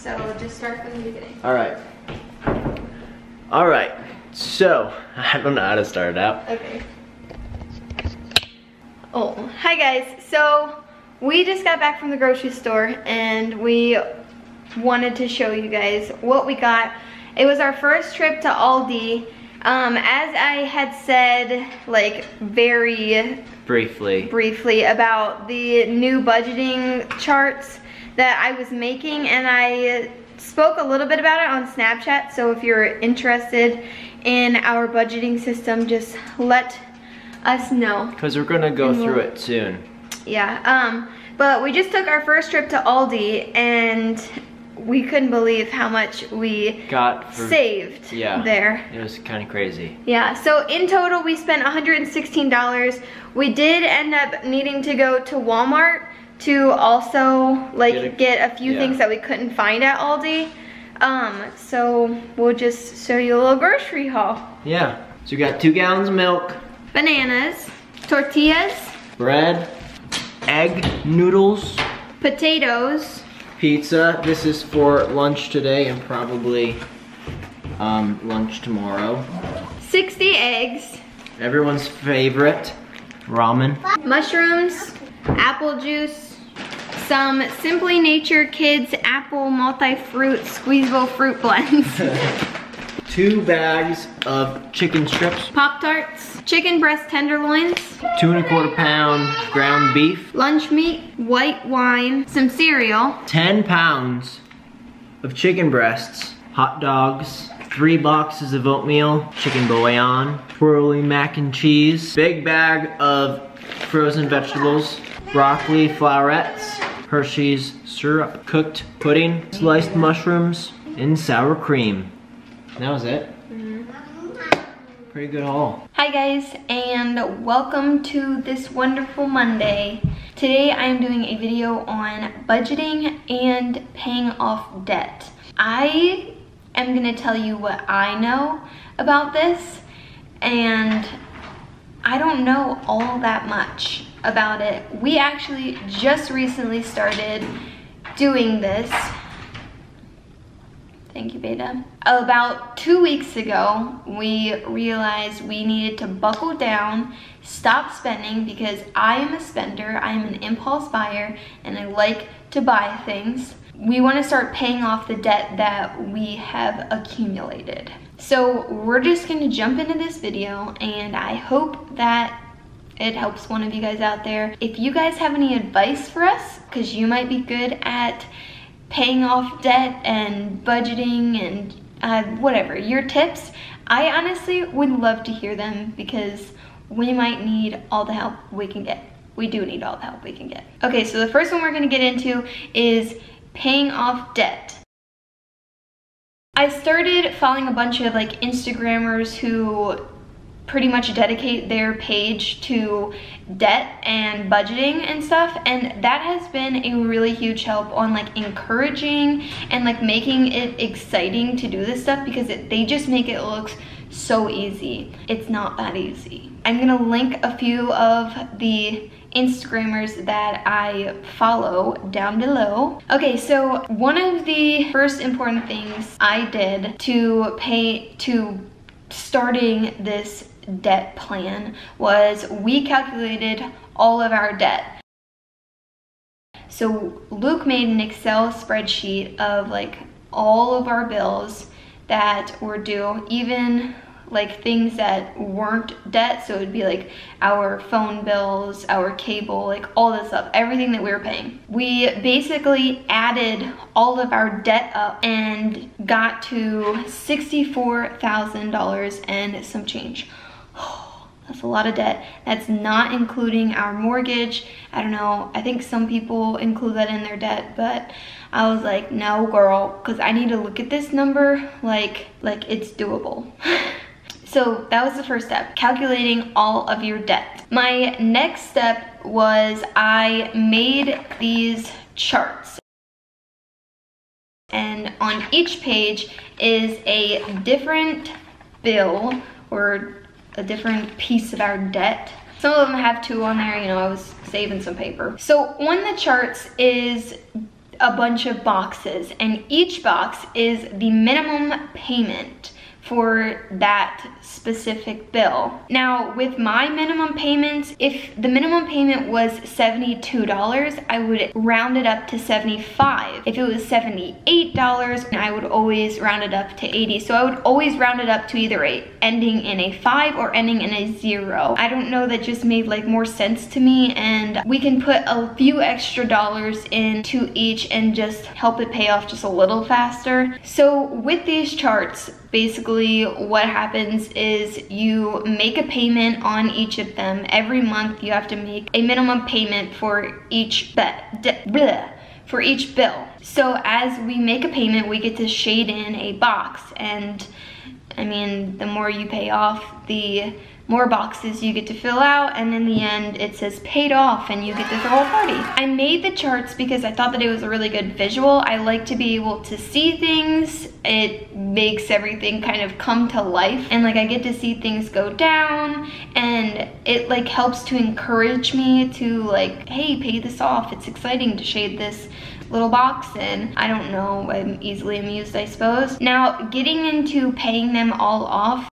so just start from the beginning. All right. All right. So, I don't know how to start it out. Okay. Oh, hi guys. So, we just got back from the grocery store and we wanted to show you guys what we got. It was our first trip to Aldi. As I had said, like very briefly about the new budgeting charts that I was making, and I spoke a little bit about it on Snapchat, so if you're interested in our budgeting system, just let us know. Because we're gonna go through it soon. Yeah, but we just took our first trip to Aldi and we couldn't believe how much we saved there. It was kind of crazy. Yeah, so in total we spent $116. We did end up needing to go to Walmart to also like get a few things that we couldn't find at Aldi. So we'll just show you a little grocery haul. Yeah, so we got 2 gallons of milk, bananas, tortillas, bread, egg, noodles, potatoes, pizza. This is for lunch today and probably lunch tomorrow. 60 eggs. Everyone's favorite, ramen. Mushrooms, apple juice, some Simply Nature Kids apple multi-fruit squeezable fruit blends. 2 bags of chicken strips. Pop-Tarts, chicken breast tenderloins, 2 1/4 pound ground beef. lunch meat, white wine, some cereal, 10 pounds of chicken breasts, hot dogs, 3 boxes of oatmeal, chicken bouillon, twirly mac and cheese, big bag of frozen vegetables, broccoli florets, Hershey's syrup, cooked pudding, sliced mushrooms, and sour cream. That was it. Pretty good haul. Hi guys, and welcome to this wonderful Monday. Today I am doing a video on budgeting and paying off debt. I am gonna tell you what I know about this, and I don't know all that much about it. We actually just recently started doing this. Thank you, Beta. About 2 weeks ago, we realized we needed to buckle down, stop spending, because I am a spender, I am an impulse buyer, and I like to buy things. We want to start paying off the debt that we have accumulated. So we're just going to jump into this video, and I hope that it helps one of you guys out there. If you guys have any advice for us, because you might be good at paying off debt and budgeting and whatever, your tips, I honestly would love to hear them, because we might need all the help we can get. We do need all the help we can get. Okay, so the first one we're gonna get into is paying off debt. I started following a bunch of like Instagrammers who pretty much dedicate their page to debt and budgeting and stuff, and that has been a really huge help on like encouraging and like making it exciting to do this stuff, because they just make it look so easy. It's not that easy. I'm gonna link a few of the Instagrammers that I follow down below. Okay, so one of the first important things I did to starting this debt plan was we calculated all of our debt. So Luke made an Excel spreadsheet of like all of our bills that were due, even like things that weren't debt, so it'd be like our phone bills, our cable, like all this stuff, everything that we were paying. We basically added all of our debt up and got to $64,000 and some change. That's a lot of debt. That's not including our mortgage. I don't know, I think some people include that in their debt, but I was like, no girl, because I need to look at this number like it's doable. So that was the first step, calculating all of your debt. My next step was I made these charts. And on each page is a different bill or a different piece of our debt. Some of them have 2 on there, you know, I was saving some paper. So on the charts is a bunch of boxes, and each box is the minimum payment for that specific bill. Now, with my minimum payments, if the minimum payment was $72, I would round it up to 75. If it was $78, I would always round it up to 80. So I would always round it up to either ending in a 5 or ending in a 0. I don't know, that just made like more sense to me, and we can put a few extra dollars into each and just help it pay off just a little faster. So with these charts, basically what happens is you make a payment on each of them. Every month you have to make a minimum payment for each for each bill. So as we make a payment, we get to shade in a box, and I mean, the more you pay off, the more boxes you get to fill out, and in the end it says paid off and you get to throw a party. I made the charts because I thought that it was a really good visual. I like to be able to see things. It makes everything kind of come to life, and like I get to see things go down, and it like helps to encourage me to like, hey, pay this off. It's exciting to shade this little box in. I don't know, I'm easily amused, I suppose. Now, getting into paying them all off,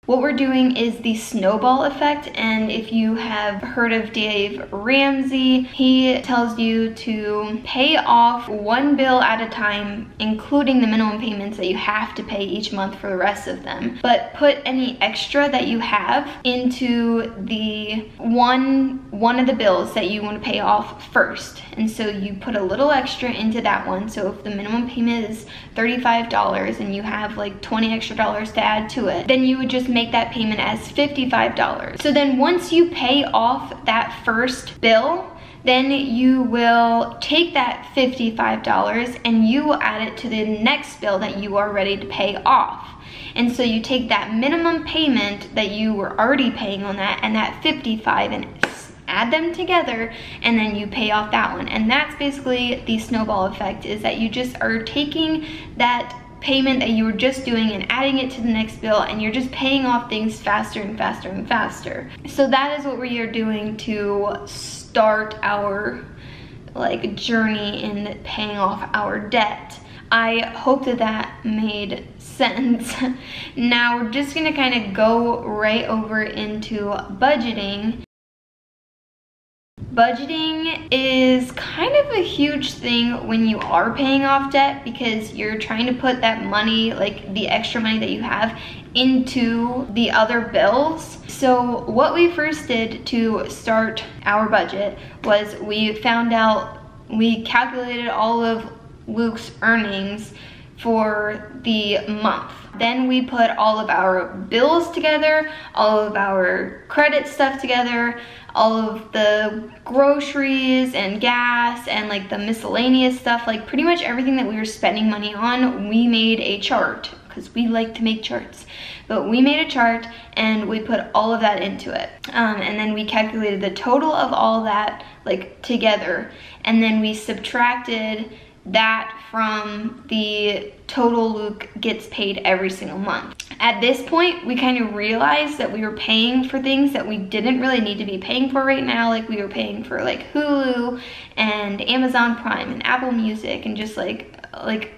what we're doing is the snowball effect, and if you have heard of Dave Ramsey, he tells you to pay off one bill at a time, including the minimum payments that you have to pay each month for the rest of them, but put any extra that you have into the one of the bills that you want to pay off first. And so you put a little extra into that one. So if the minimum payment is $35 and you have like $20 extra to add to it, then you would just make that payment as $55. So then once you pay off that first bill, then you will take that $55 and you will add it to the next bill that you are ready to pay off. And so you take that minimum payment that you were already paying on that and that 55 and add them together, and then you pay off that one. And that's basically the snowball effect, is that you just are taking that payment that you were just doing and adding it to the next bill, and you're just paying off things faster and faster and faster. So that is what we are doing to start our like journey in paying off our debt. I hope that that made sense. Now we're just gonna kind of go right over into budgeting. Budgeting is kind of a huge thing when you are paying off debt, because you're trying to put that money, like the extra money that you have, into the other bills. So what we first did to start our budget was we calculated all of Luke's earnings for the month. Then we put all of our bills together, all of our credit stuff together, all of the groceries and gas and like the miscellaneous stuff, like pretty much everything that we were spending money on, we made a chart, because we like to make charts. But we made a chart and we put all of that into it. And then we calculated the total of all that like together, and then we subtracted that from the total Luke gets paid every single month. At this point, we kind of realized that we were paying for things that we didn't really need to be paying for right now. Like we were paying for like Hulu and Amazon Prime and Apple Music, and just like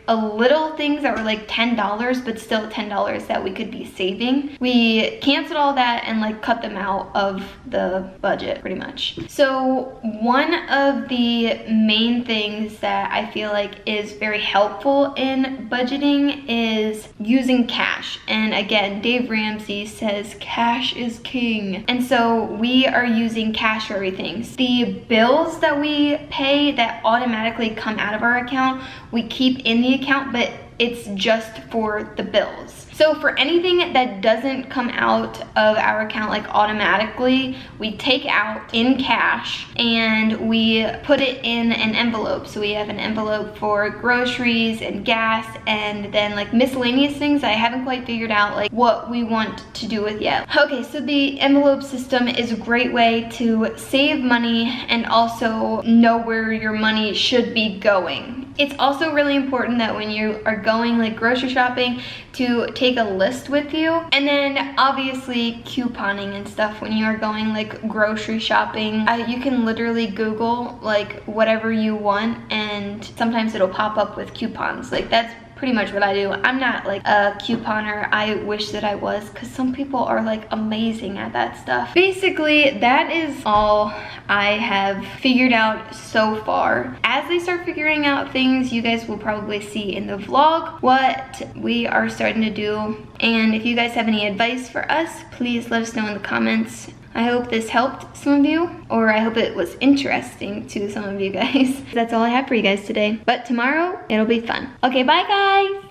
a little things that were like $10, but still $10 that we could be saving. We canceled all that and like cut them out of the budget pretty much. So one of the main things that I feel like is very helpful in budgeting is using cash. And again, Dave Ramsey says cash is king. And so we are using cash for everything. The bills that we pay that automatically come out of our account, we keep in the account, but it's just for the bills. So for anything that doesn't come out of our account like automatically, we take out in cash and we put it in an envelope. So we have an envelope for groceries and gas, and then like miscellaneous things I haven't quite figured out like what we want to do with yet. Okay, so the envelope system is a great way to save money and also know where your money should be going. It's also really important that when you are going like grocery shopping to take take a list with you. And then obviously couponing and stuff when you are going like grocery shopping. You can literally Google like whatever you want and sometimes it'll pop up with coupons. Like that's pretty much what I do. I'm not like a couponer. I wish that I was, because some people are like amazing at that stuff. Basically, that is all I have figured out so far. As I start figuring out things, you guys will probably see in the vlog what we are starting to do. And if you guys have any advice for us, please let us know in the comments. I hope this helped some of you, or I hope it was interesting to some of you guys. That's all I have for you guys today. But tomorrow, it'll be fun. Okay, bye guys!